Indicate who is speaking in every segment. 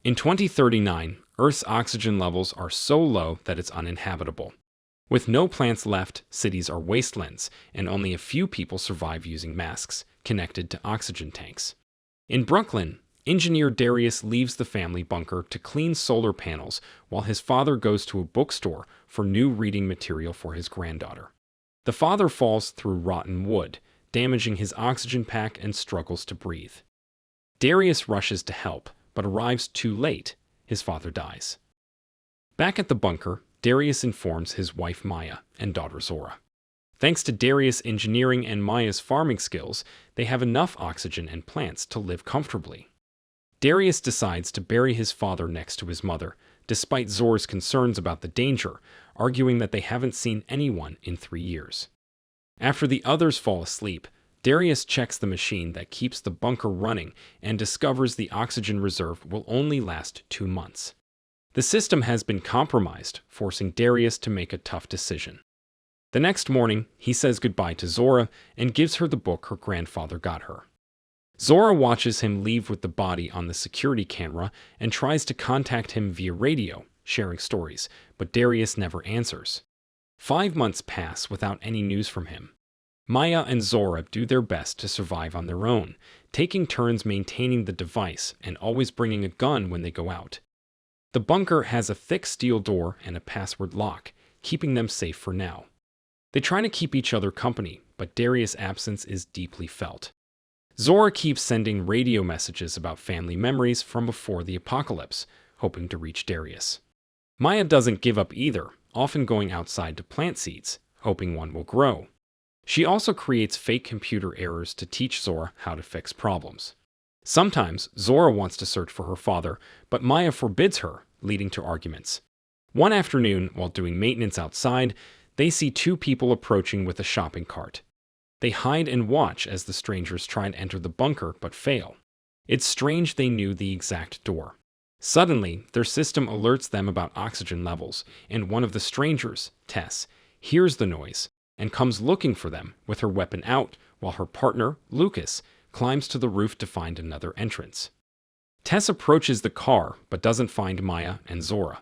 Speaker 1: In 2039, Earth's oxygen levels are so low that it's uninhabitable. With no plants left, cities are wastelands, and only a few people survive using masks connected to oxygen tanks. In Brooklyn, engineer Darius leaves the family bunker to clean solar panels while his father goes to a bookstore for new reading material for his granddaughter. The father falls through rotten wood, damaging his oxygen pack and struggles to breathe. Darius rushes to help, but arrives too late. His father dies. Back at the bunker, Darius informs his wife Maya and daughter Zora. Thanks to Darius' engineering and Maya's farming skills, they have enough oxygen and plants to live comfortably. Darius decides to bury his father next to his mother, despite Zora's concerns about the danger, arguing that they haven't seen anyone in 3 years. After the others fall asleep, Darius checks the machine that keeps the bunker running and discovers the oxygen reserve will only last 2 months. The system has been compromised, forcing Darius to make a tough decision. The next morning, he says goodbye to Zora and gives her the book her grandfather got her. Zora watches him leave with the body on the security camera and tries to contact him via radio, sharing stories, but Darius never answers. 5 months pass without any news from him. Maya and Zora do their best to survive on their own, taking turns maintaining the device and always bringing a gun when they go out. The bunker has a thick steel door and a password lock, keeping them safe for now. They try to keep each other company, but Darius' absence is deeply felt. Zora keeps sending radio messages about family memories from before the apocalypse, hoping to reach Darius. Maya doesn't give up either, often going outside to plant seeds, hoping one will grow. She also creates fake computer errors to teach Zora how to fix problems. Sometimes, Zora wants to search for her father, but Maya forbids her, leading to arguments. One afternoon, while doing maintenance outside, they see 2 people approaching with a shopping cart. They hide and watch as the strangers try to enter the bunker but fail. It's strange they knew the exact door. Suddenly, their system alerts them about oxygen levels, and one of the strangers, Tess, hears the noise and comes looking for them with her weapon out while her partner, Lucas, climbs to the roof to find another entrance. Tess approaches the car but doesn't find Maya and Zora.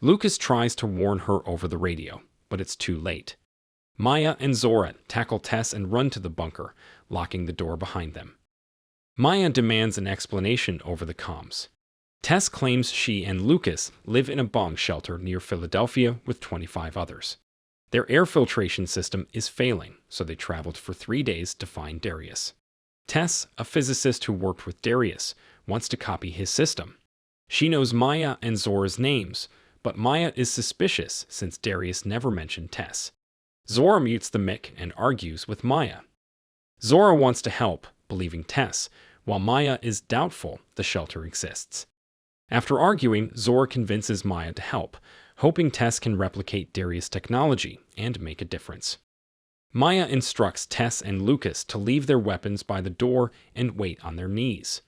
Speaker 1: Lucas tries to warn her over the radio, but it's too late. Maya and Zora tackle Tess and run to the bunker, locking the door behind them. Maya demands an explanation over the comms. Tess claims she and Lucas live in a bomb shelter near Philadelphia with 25 others. Their air filtration system is failing, so they traveled for 3 days to find Darius. Tess, a physicist who worked with Darius, wants to copy his system. She knows Maya and Zora's names, but Maya is suspicious since Darius never mentioned Tess. Zora mutes the mic and argues with Maya. Zora wants to help, believing Tess, while Maya is doubtful the shelter exists. After arguing, Zora convinces Maya to help, hoping Tess can replicate Darius' technology and make a difference. Maya instructs Tess and Lucas to leave their weapons by the door and wait on their knees.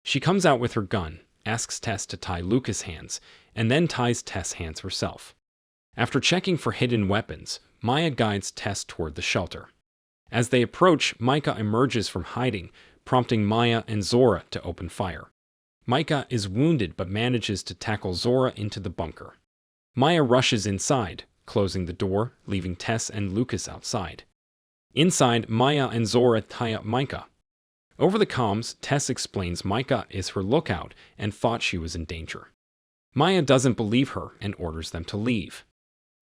Speaker 1: She comes out with her gun, asks Tess to tie Lucas' hands, and then ties Tess' hands herself. After checking for hidden weapons, Maya guides Tess toward the shelter. As they approach, Micah emerges from hiding, prompting Maya and Zora to open fire. Micah is wounded but manages to tackle Zora into the bunker. Maya rushes inside, closing the door, leaving Tess and Lucas outside. Inside, Maya and Zora tie up Micah. Over the comms, Tess explains Micah is her lookout and thought she was in danger. Maya doesn't believe her and orders them to leave.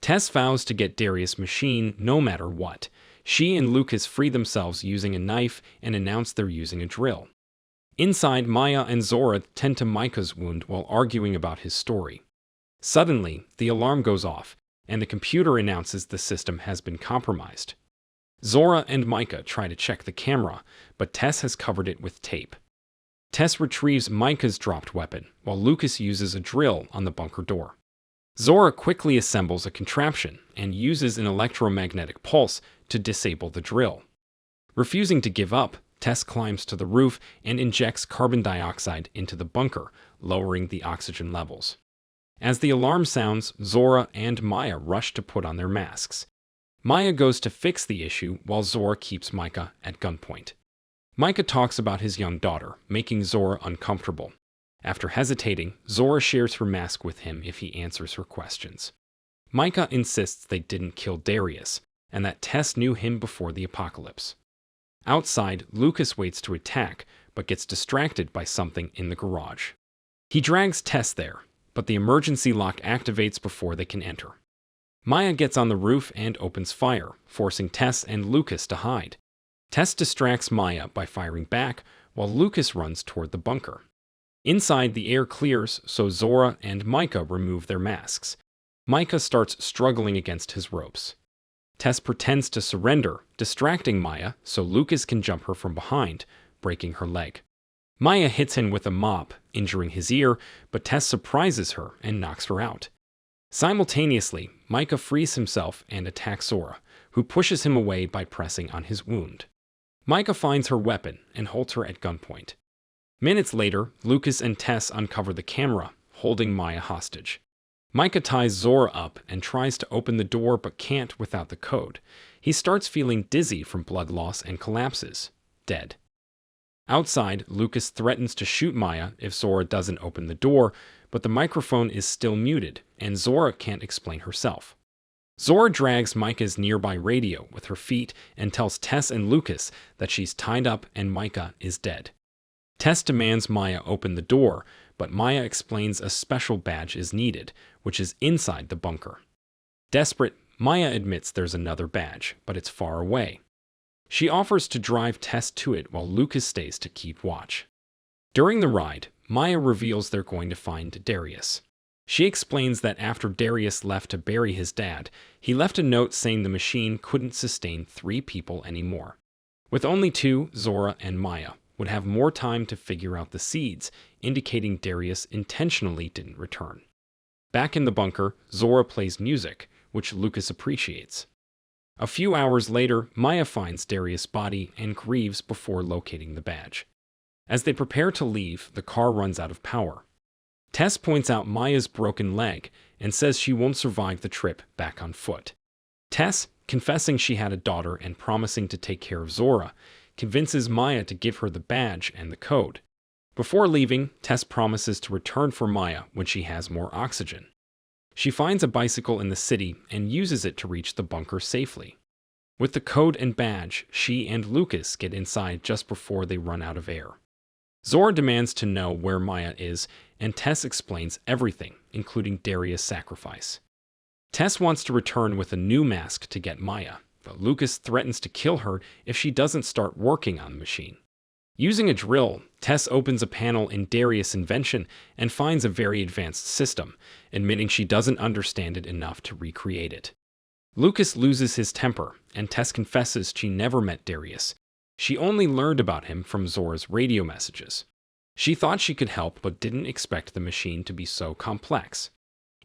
Speaker 1: Tess vows to get Darius' machine no matter what. She and Lucas free themselves using a knife and announce they're using a drill. Inside, Maya and Zora tend to Micah's wound while arguing about his story. Suddenly, the alarm goes off, and the computer announces the system has been compromised. Zora and Micah try to check the camera, but Tess has covered it with tape. Tess retrieves Micah's dropped weapon, while Lucas uses a drill on the bunker door. Zora quickly assembles a contraption and uses an electromagnetic pulse to disable the drill. Refusing to give up, Tess climbs to the roof and injects carbon dioxide into the bunker, lowering the oxygen levels. As the alarm sounds, Zora and Maya rush to put on their masks. Maya goes to fix the issue while Zora keeps Micah at gunpoint. Micah talks about his young daughter, making Zora uncomfortable. After hesitating, Zora shares her mask with him if he answers her questions. Micah insists they didn't kill Darius, and that Tess knew him before the apocalypse. Outside, Lucas waits to attack, but gets distracted by something in the garage. He drags Tess there, but the emergency lock activates before they can enter. Maya gets on the roof and opens fire, forcing Tess and Lucas to hide. Tess distracts Maya by firing back, while Lucas runs toward the bunker. Inside, the air clears, so Zora and Micah remove their masks. Micah starts struggling against his ropes. Tess pretends to surrender, distracting Maya so Lucas can jump her from behind, breaking her leg. Maya hits him with a mop, injuring his ear, but Tess surprises her and knocks her out. Simultaneously, Micah frees himself and attacks Zora, who pushes him away by pressing on his wound. Micah finds her weapon and holds her at gunpoint. Minutes later, Lucas and Tess uncover the camera, holding Maya hostage. Micah ties Zora up and tries to open the door but can't without the code. He starts feeling dizzy from blood loss and collapses, dead. Outside, Lucas threatens to shoot Maya if Zora doesn't open the door, but the microphone is still muted, and Zora can't explain herself. Zora drags Micah's nearby radio with her feet and tells Tess and Lucas that she's tied up and Micah is dead. Tess demands Maya open the door, but Maya explains a special badge is needed, which is inside the bunker. Desperate, Maya admits there's another badge, but it's far away. She offers to drive Tess to it while Lucas stays to keep watch. During the ride, Maya reveals they're going to find Darius. She explains that after Darius left to bury his dad, he left a note saying the machine couldn't sustain 3 people anymore. With only 2, Zora and Maya would have more time to figure out the seeds, indicating Darius intentionally didn't return. Back in the bunker, Zora plays music, which Lucas appreciates. A few hours later, Maya finds Darius' body and grieves before locating the badge. As they prepare to leave, the car runs out of power. Tess points out Maya's broken leg and says she won't survive the trip back on foot. Tess, confessing she had a daughter and promising to take care of Zora, convinces Maya to give her the badge and the code. Before leaving, Tess promises to return for Maya when she has more oxygen. She finds a bicycle in the city and uses it to reach the bunker safely. With the code and badge, she and Lucas get inside just before they run out of air. Zora demands to know where Maya is, and Tess explains everything, including Darius' sacrifice. Tess wants to return with a new mask to get Maya, but Lucas threatens to kill her if she doesn't start working on the machine. Using a drill, Tess opens a panel in Darius' invention and finds a very advanced system, admitting she doesn't understand it enough to recreate it. Lucas loses his temper, and Tess confesses she never met Darius. She only learned about him from Zora's radio messages. She thought she could help but didn't expect the machine to be so complex.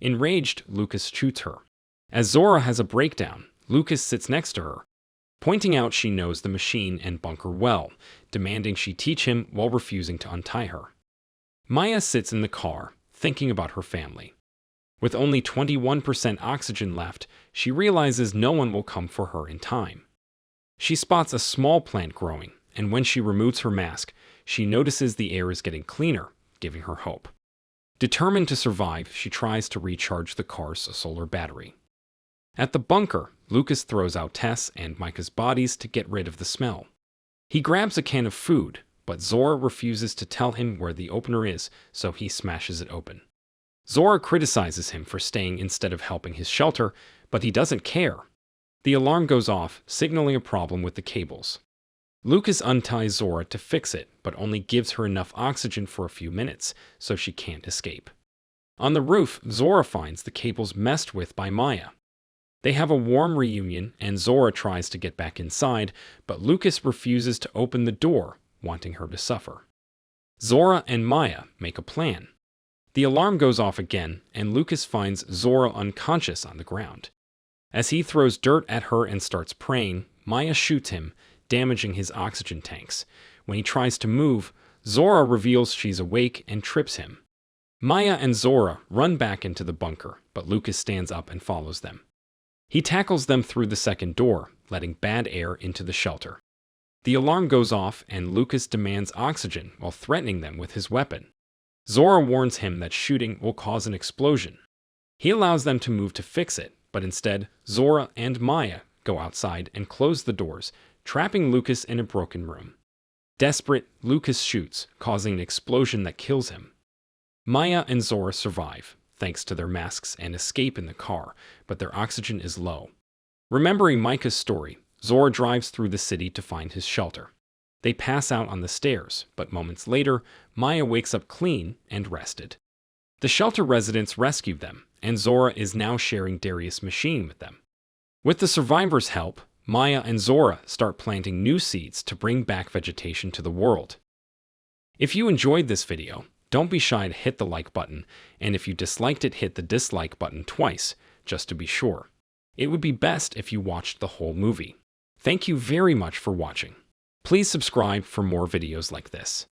Speaker 1: Enraged, Lucas shoots her. As Zora has a breakdown, Lucas sits next to her, pointing out she knows the machine and bunker well, demanding she teach him while refusing to untie her. Maya sits in the car, thinking about her family. With only 21% oxygen left, she realizes no one will come for her in time. She spots a small plant growing, and when she removes her mask, she notices the air is getting cleaner, giving her hope. Determined to survive, she tries to recharge the car's solar battery. At the bunker, Lucas throws out Tess and Micah's bodies to get rid of the smell. He grabs a can of food, but Zora refuses to tell him where the opener is, so he smashes it open. Zora criticizes him for staying instead of helping his shelter, but he doesn't care. The alarm goes off, signaling a problem with the cables. Lucas unties Zora to fix it, but only gives her enough oxygen for a few minutes, so she can't escape. On the roof, Zora finds the cables messed with by Maya. They have a warm reunion, and Zora tries to get back inside, but Lucas refuses to open the door, wanting her to suffer. Zora and Maya make a plan. The alarm goes off again, and Lucas finds Zora unconscious on the ground. As he throws dirt at her and starts praying, Maya shoots him, damaging his oxygen tanks. When he tries to move, Zora reveals she's awake and trips him. Maya and Zora run back into the bunker, but Lucas stands up and follows them. He tackles them through the second door, letting bad air into the shelter. The alarm goes off, and Lucas demands oxygen while threatening them with his weapon. Zora warns him that shooting will cause an explosion. He allows them to move to fix it, but instead, Zora and Maya go outside and close the doors, trapping Lucas in a broken room. Desperate, Lucas shoots, causing an explosion that kills him. Maya and Zora survive, thanks to their masks, and escape in the car, but their oxygen is low. Remembering Micah's story, Zora drives through the city to find his shelter. They pass out on the stairs, but moments later, Maya wakes up clean and rested. The shelter residents rescue them, and Zora is now sharing Darius' machine with them. With the survivors' help, Maya and Zora start planting new seeds to bring back vegetation to the world. If you enjoyed this video, don't be shy to hit the like button, and if you disliked it, hit the dislike button twice, just to be sure. It would be best if you watched the whole movie. Thank you very much for watching. Please subscribe for more videos like this.